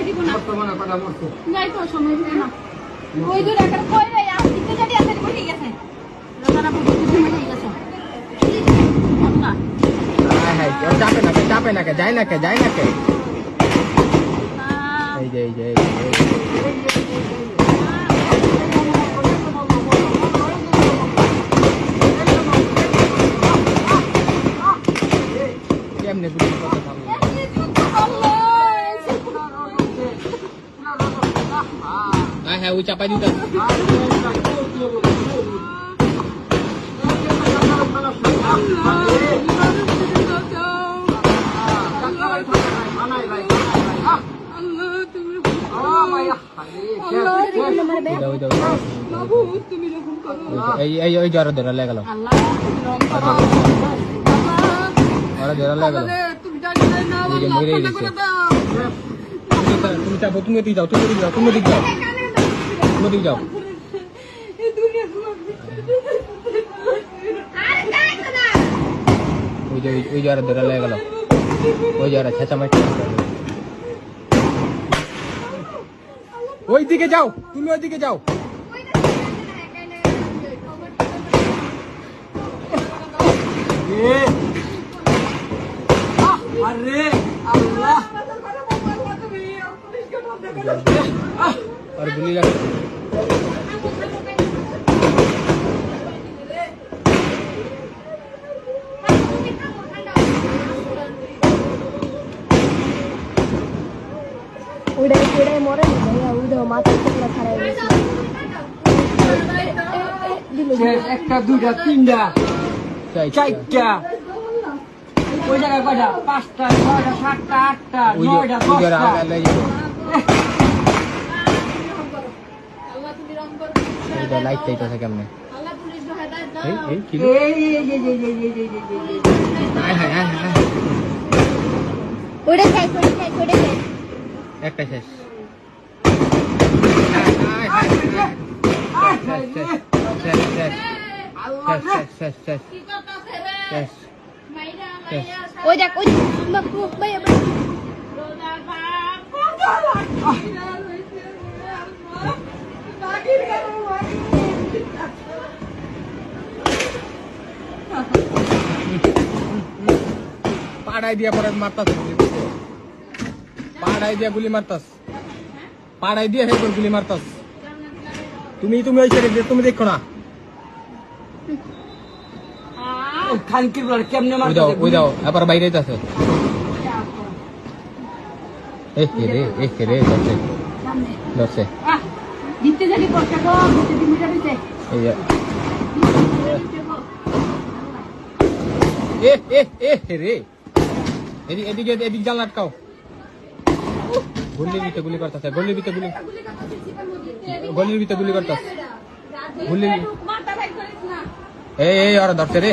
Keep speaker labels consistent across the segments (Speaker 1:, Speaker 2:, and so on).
Speaker 1: সময় দিব না বর্তমানে কথা বলছো যাই তো সময় দিব না ওই দূর একটা কই রে আর দিতে যদি আসে ঠিক আছে রোজানা বুঝতে ঠিক আছে আল্লাহ
Speaker 2: হ্যাঁ চাপে না কে যায় না কে এই যে কেমনে বুঝি কথা ভালো হ্যাঁ ওই চাপাই দিতে এই জ্বর ধরে লেগে গেল মরে গেছে তুমি চাপো তুমি দিক যাও ওই জ্বর ধরে লেগে গেল ওই জ্বর ছেঁচামাচি ওই দিকে যাও তুমি ওইদিকে যাও
Speaker 3: আরে আল্লাহ
Speaker 2: আর গুলি লাগে
Speaker 4: উড়ে মরে উড়ে মাথা টুকরা খারাপ
Speaker 3: একটা দুইটা তিনটা চারটা ওই জায়গায় কয়টা 5টা 6টা 7টা 8টা 9টা 10টা
Speaker 2: লাইট চাইতেছে কেমনে একটা শেষ
Speaker 4: ওই দেখ ওই
Speaker 2: পাড়াই দিয়া পরে মারতাস পাড়াই দিয়া গুলি মারতাস পাড়াই দিয়া হে গুলি মারতাস তুমি ওই সাইডে তুমি দেখো না
Speaker 3: খানকির বল কেমনে মারতে
Speaker 2: ওই দাও আবার বাইরে যাচ্ছে রে ধরছে
Speaker 1: দিতে জানি কষ্ট গো দিতে দিতে যাবে
Speaker 2: রে এদিকে জাল আটকাও গলির ভিতরে গুলি করতেছে গলির ভিতরে গুলি করতেছে গুলি এই ওরা ধরছে রে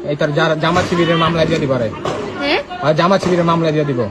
Speaker 2: এই তোর জামাত শিবিরের মামলা দিয়ে দিব রে জামাত শিবিরের মামলা দিয়ে দিব